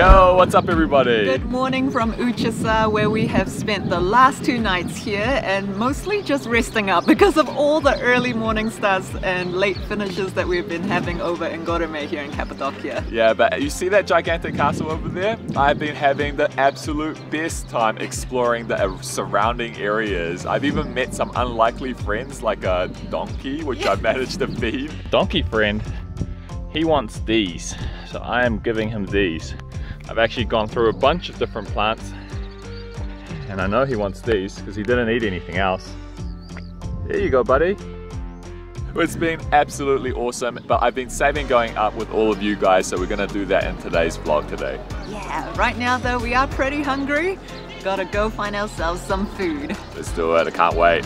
Yo, what's up everybody? Good morning from Uchisar, where we have spent the last 2 nights here and mostly just resting up because of all the early morning starts and late finishes that we've been having over in Göreme here in Cappadocia. Yeah, but you see that gigantic castle over there? I've been having the absolute best time exploring the surrounding areas. I've even met some unlikely friends like a donkey, which I managed to feed. Donkey friend, he wants these, so I am giving him these. I've actually gone through a bunch of different plants and I know he wants these because he didn't eat anything else. There you go, buddy. It's been absolutely awesome, but I've been saving going up with all of you guys, so we're gonna do that in today's vlog today. Yeah, right now though we are pretty hungry. Gotta go find ourselves some food. Let's do it, I can't wait.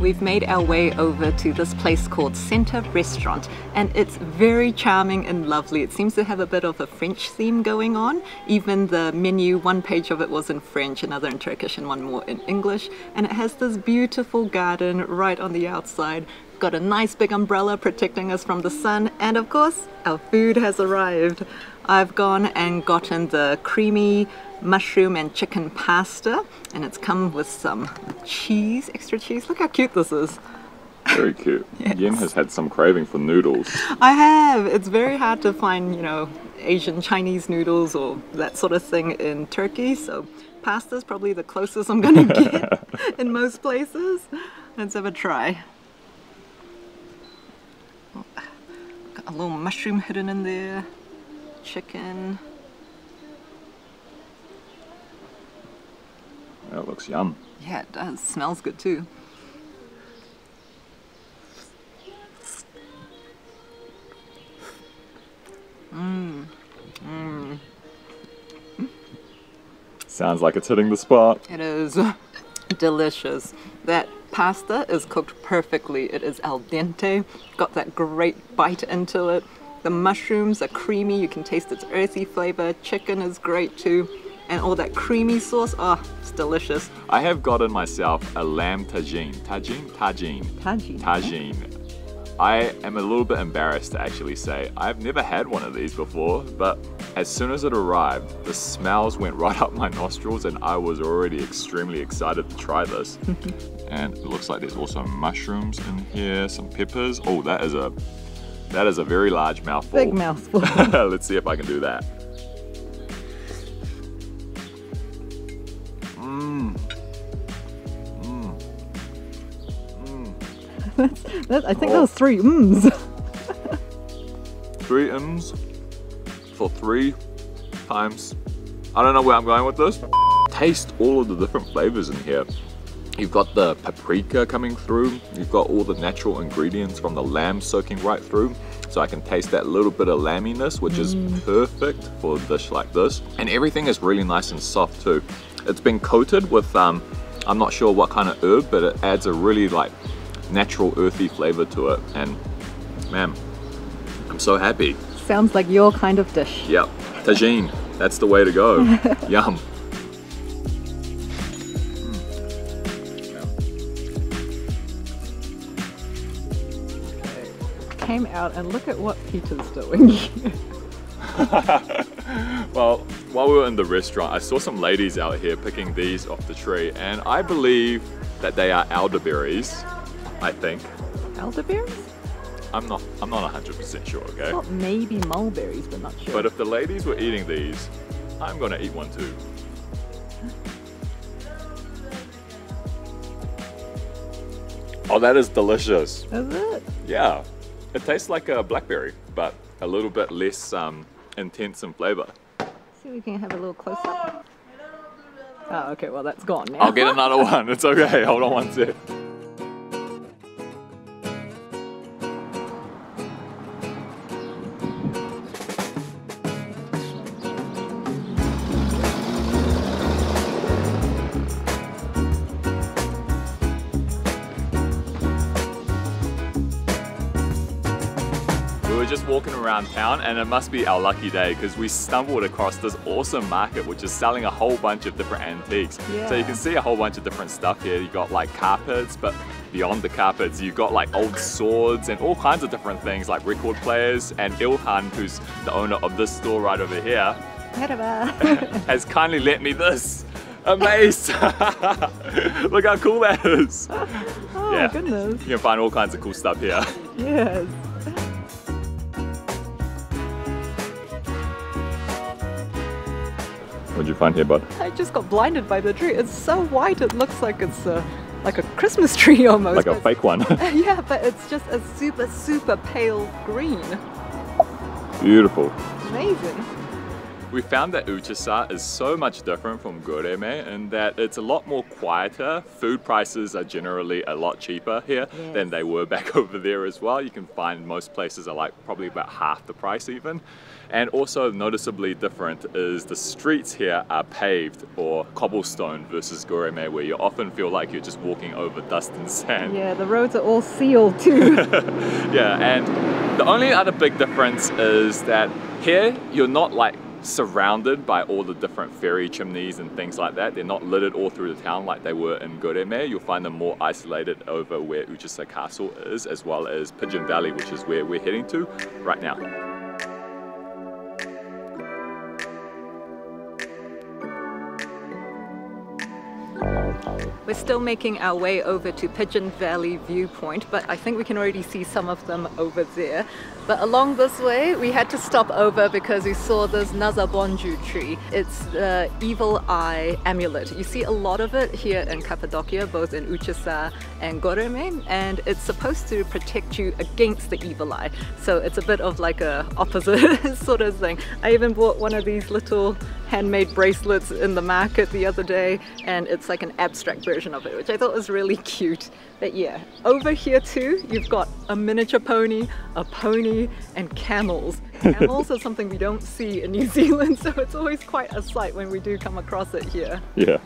We've made our way over to this place called Center Restaurant, and it's very charming and lovely. It seems to have a bit of a French theme going on. Even the menu, one page of it was in French, another in Turkish and one more in English. And it has this beautiful garden right on the outside. Got a nice big umbrella protecting us from the sun, and of course our food has arrived. I've gone and gotten the creamy mushroom and chicken pasta, and it's come with some cheese, extra cheese. Look how cute this is. Very cute. Yes. Yen has had some craving for noodles. I have. It's very hard to find, you know, Asian Chinese noodles or that sort of thing in Turkey, so pasta's probably the closest I'm gonna get in most places. Let's have a try. Got a little mushroom hidden in there. Chicken. That looks yum. Yeah, it does. Smells good too. Sounds like it's hitting the spot. It is delicious. That pasta is cooked perfectly. It is al dente. Got that great bite into it. The mushrooms are creamy. You can taste its earthy flavor. Chicken is great too. And all that creamy sauce, oh, it's delicious. I have gotten myself a lamb tagine. Tagine. I am a little bit embarrassed to actually say I've never had one of these before, but as soon as it arrived, the smells went right up my nostrils and I was already extremely excited to try this. And it looks like there's also mushrooms in here, some peppers. Oh, that is a very large mouthful. Big mouthful. Let's see if I can do that. I think that was 3 mms. 3 mms for 3 times. I don't know where I'm going with this. Taste all of the different flavors in here. You've got the paprika coming through. You've got all the natural ingredients from the lamb soaking right through. So I can taste that little bit of lamminess, which is perfect for a dish like this. And everything is really nice and soft too. It's been coated with, I'm not sure what kind of herb, but it adds a really like natural earthy flavor to it. And man, I'm so happy. Sounds like your kind of dish. Yep, tagine, that's the way to go. Yum. Came out and look at what Peter's doing. Well, while we were in the restaurant, I saw some ladies out here picking these off the tree, and I believe that they are elderberries, I think. Elderberries? I'm not 100% sure, okay? Thought maybe mulberries, but not sure. But if the ladies were eating these, I'm gonna eat one too. Oh, that is delicious. Is it? Yeah. It tastes like a blackberry, but a little bit less intense in flavor. See if we can have a little close up. Oh, okay, well that's gone now. I'll get another one, it's okay, hold on one sec. just walking around town, and it must be our lucky day because we stumbled across this awesome market which is selling a whole bunch of different antiques. So you can see a whole bunch of different stuff here. You got like carpets, but beyond the carpets you've got like old swords and all kinds of different things like record players. And Ilhan, who's the owner of this store right over here, has kindly lent me this. Amazed! Look how cool that is! Oh my goodness! You can find all kinds of cool stuff here. Yes! What'd you find here, bud? I just got blinded by the tree. It's so white, it looks like it's like a Christmas tree almost. Like a fake one. Yeah, but it's just a super, super pale green. Beautiful. Amazing. We found that Uçhisar is so much different from Göreme in that it's a lot more quieter. Food prices are generally a lot cheaper here than they were back over there as well. You can find most places are like probably about half the price even. And also noticeably different is the streets here are paved or cobblestone versus Göreme, where you often feel like you're just walking over dust and sand. Yeah, the roads are all sealed too. Yeah, and the only other big difference is that here you're not like surrounded by all the different ferry chimneys and things like that. They're not littered all through the town like they were in Göreme. You'll find them more isolated over where Uchisar Castle is, as well as Pigeon Valley, which is where we're heading to right now. We're still making our way over to Pigeon Valley viewpoint, but I think we can already see some of them over there. But along this way, we had to stop over because we saw this Nazar Bonju tree. It's the evil eye amulet. You see a lot of it here in Cappadocia, both in Uchisar and Göreme, and it's supposed to protect you against the evil eye. So it's a bit of like a opposite sort of thing. I even bought one of these little handmade bracelets in the market the other day, and it's like an abstract version of it, which I thought was really cute. But yeah, over here too, you've got a miniature pony, a pony, and camels. Camels are something we don't see in New Zealand, so it's always quite a sight when we do come across it here. Yeah.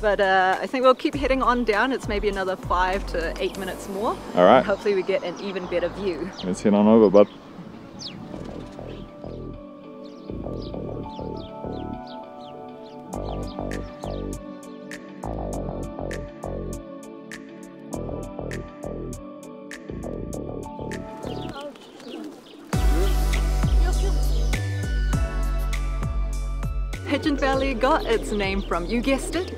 But I think we'll keep heading on down. It's maybe another 5 to 8 minutes more. All right. Hopefully we get an even better view. Let's head on over, bud. Pigeon Valley got its name from, you guessed it,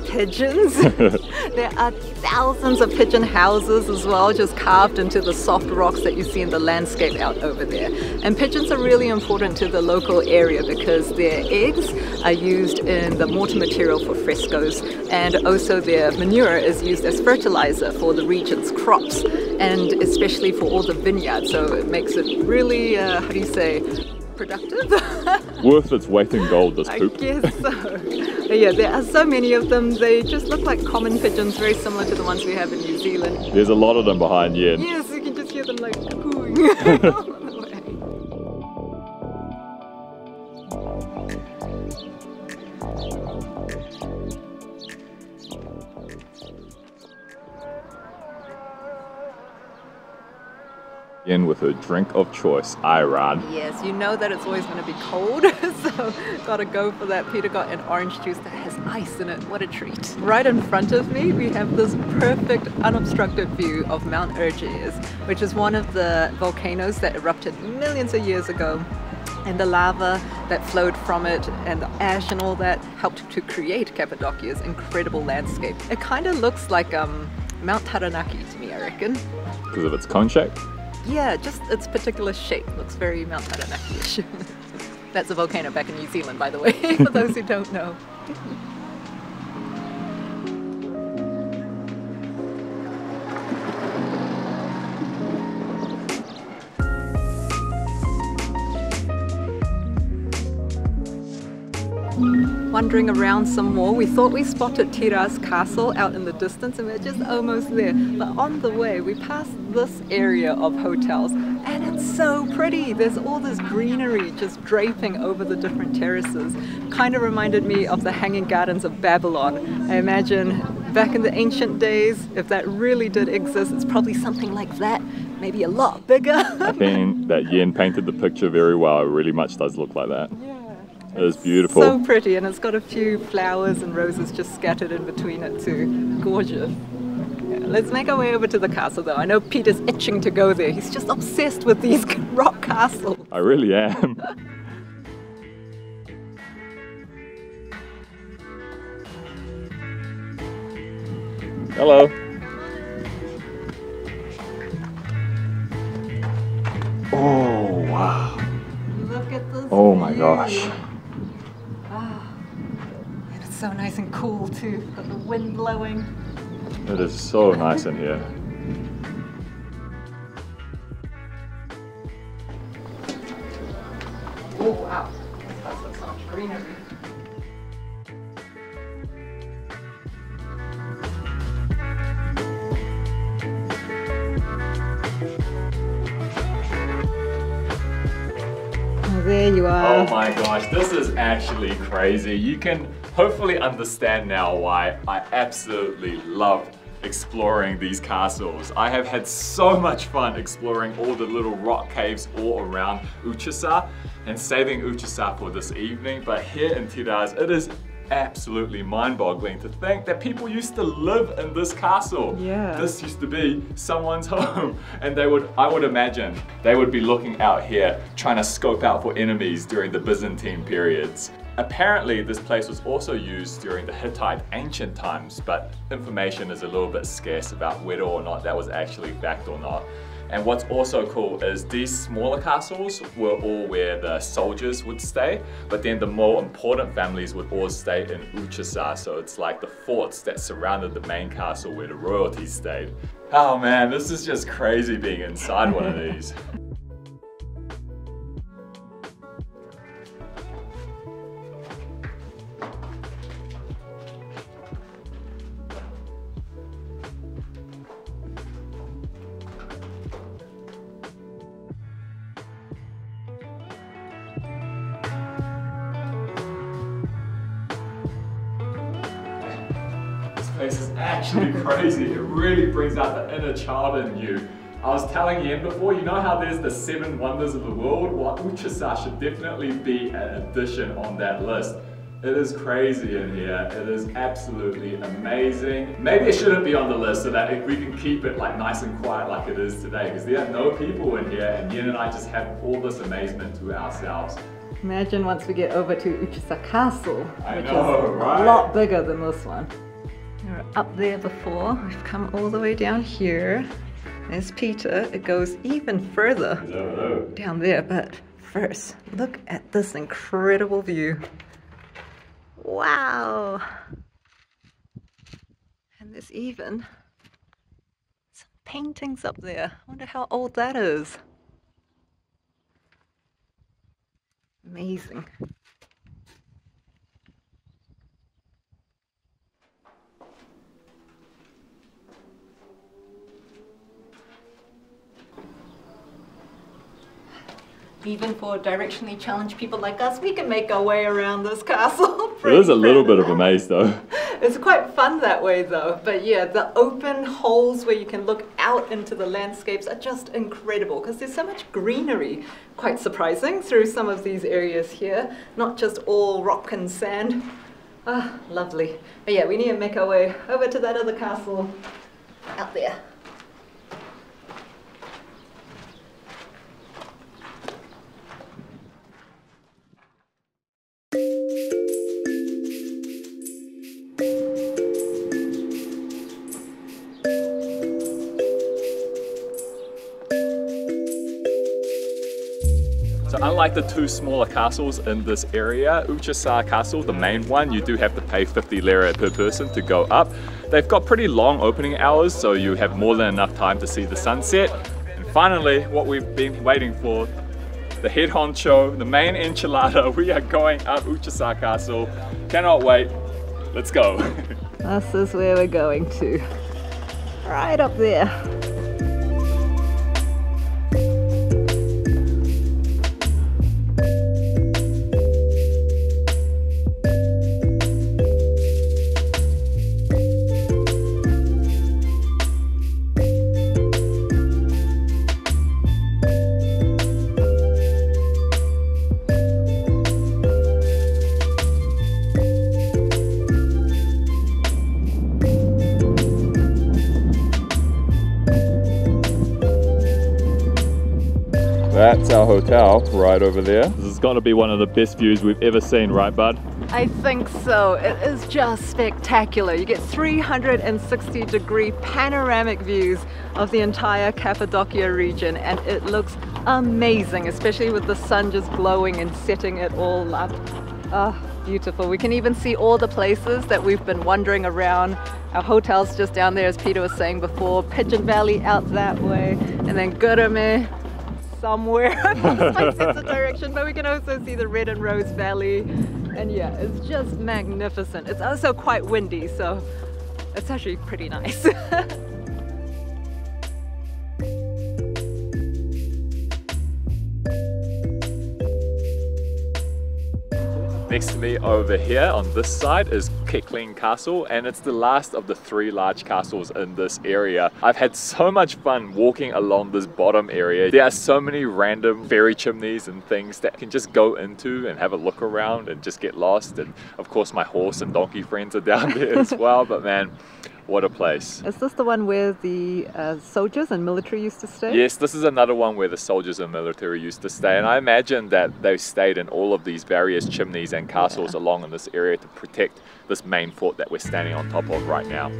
pigeons. There are thousands of pigeon houses as well, just carved into the soft rocks that you see in the landscape out over there. And pigeons are really important to the local area because their eggs are used in the mortar material for frescoes, and also their manure is used as fertilizer for the region's crops, and especially for all the vineyards. So it makes it really, how do you say, productive? Worth its weight in gold, this poop. I guess so. But yeah, there are so many of them. They just look like common pigeons, very similar to the ones we have in New Zealand. There's a lot of them behind you. Yes, you can just hear them like cooing. In with a drink of choice, Iran. Yes, you know that it's always going to be cold, so gotta go for that. Peter got an orange juice that has ice in it. What a treat. Right in front of me, we have this perfect unobstructed view of Mount Urges, which is one of the volcanoes that erupted millions of years ago. And the lava that flowed from it and the ash and all that helped to create Cappadocia's incredible landscape. It kind of looks like Mount Taranaki to me, I reckon. Because of its cone shape? Yeah, just its particular shape looks very Mount Taranaki-ish. That's a volcano back in New Zealand, by the way, for those who don't know. Wandering around some more, we thought we spotted Uchisar Castle out in the distance, and we're just almost there. But on the way, we passed this area of hotels, and it's so pretty. There's all this greenery just draping over the different terraces. Kind of reminded me of the Hanging Gardens of Babylon. I imagine back in the ancient days, if that really did exist, it's probably something like that, maybe a lot bigger. I think that Yen painted the picture very well. It really much does look like that. Yeah. It is beautiful. So pretty, and it's got a few flowers and roses just scattered in between it too. Gorgeous. Yeah, let's make our way over to the castle though. I know Peter's itching to go there. He's just obsessed with these rock castles. I really am. Hello. Oh, wow. Look at this. Oh my view. gosh. Ah, and it's so nice and cool too. Got the wind blowing. It is so nice in here. Oh wow, that's so much greenery. There you are. Oh my gosh, this is actually crazy. You can hopefully understand now why I absolutely love exploring these castles. I have had so much fun exploring all the little rock caves all around Uçhisar and saving Uçhisar for this evening. But here in Tiraz, it is absolutely mind-boggling to think that people used to live in this castle. Yeah. This used to be someone's home, and I would imagine they would be looking out here trying to scope out for enemies during the Byzantine periods. Apparently this place was also used during the Hittite ancient times, but information is a little bit scarce about whether or not that was actually fact or not. And what's also cool is these smaller castles were all where the soldiers would stay, but then the more important families would all stay in Uçhisar, so it's like the forts that surrounded the main castle where the royalty stayed. Oh man, this is just crazy being inside one of these. This is actually crazy. It really brings out the inner child in you. I was telling Yen before, you know how there's the 7 wonders of the world? Well, Uçhisar should definitely be an addition on that list. It is crazy in here. It is absolutely amazing. Maybe it shouldn't be on the list so that we can keep it like nice and quiet like it is today, because there are no people in here and Yen and I just have all this amazement to ourselves. Imagine once we get over to Uchisar Castle, which is right? a lot bigger than this one. We were up there before, we've come all the way down here. There's Peter, it goes even further down there, but first, look at this incredible view. Wow! And there's even some paintings up there. I wonder how old that is. Amazing. Even for directionally challenged people like us, we can make our way around this castle. It is a little bit of a maze though. It's quite fun that way though. But yeah, the open holes where you can look out into the landscapes are just incredible because there's so much greenery. Quite surprising through some of these areas here. Not just all rock and sand. Ah, lovely. But yeah, we need to make our way over to that other castle out there. So unlike the 2 smaller castles in this area, Uchisar Castle, the main one, you do have to pay 50 lira per person to go up. They've got pretty long opening hours, so you have more than enough time to see the sunset. And finally, what we've been waiting for, the head honcho, the main enchilada. We are going up Uchisar Castle. Cannot wait. Let's go. This is where we're going to. Right up there. That's our hotel right over there. This is gonna be one of the best views we've ever seen, right bud? I think so. It is just spectacular. You get 360-degree panoramic views of the entire Cappadocia region, and it looks amazing, especially with the sun just glowing and setting it all up. Ah, beautiful. We can even see all the places that we've been wandering around. Our hotel's just down there, as Peter was saying before. Pigeon Valley out that way, and then Göreme somewhere. My sense of direction, but we can also see the Red and Rose Valley. And yeah, it's just magnificent. It's also quite windy, so it's actually pretty nice. Next to me over here on this side is Castle, and it's the last of the 3 large castles in this area. I've had so much fun walking along this bottom area. There are so many random fairy chimneys and things that you can just go into and have a look around and just get lost. And of course my horse and donkey friends are down there as well, but man, what a place. Is this the one where the soldiers and military used to stay? Yes, this is another one where the soldiers and military used to stay, and I imagine that they stayed in all of these various chimneys and castles along in this area to protect this main fort that we're standing on top of right now.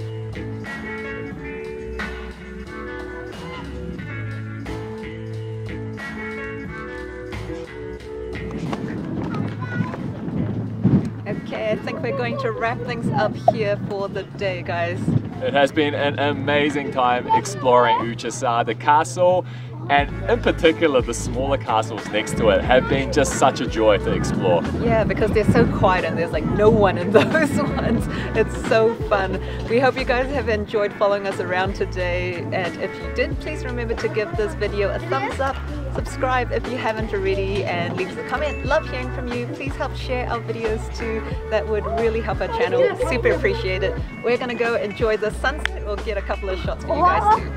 Okay, I think we're going to wrap things up here for the day, guys. It has been an amazing time exploring Uçhisar. The castle, and in particular the smaller castles next to it, have been just such a joy to explore. Yeah, because they're so quiet and there's like no one in those ones. It's so fun. We hope you guys have enjoyed following us around today, and if you did, please remember to give this video a thumbs up, subscribe if you haven't already, and leave us a comment. Love hearing from you. Please help share our videos too. That would really help our channel. Super appreciate it. We're gonna go enjoy the sunset. We'll get a couple of shots for you guys too.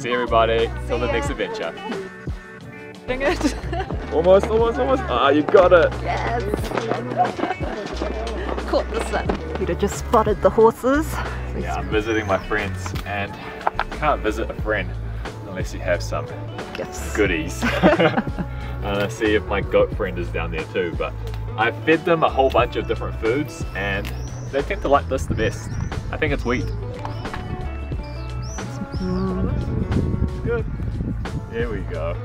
See everybody till the next adventure. Dang it. Almost. Ah, you got it. Yes. Caught the sun. Peter just spotted the horses. Yeah, I'm visiting my friends, and you can't visit a friend unless you have some Gifts. goodies. And I see if my goat friend is down there too, but I've fed them a whole bunch of different foods and they tend to like this the best. I think it's wheat. It's good. There we go.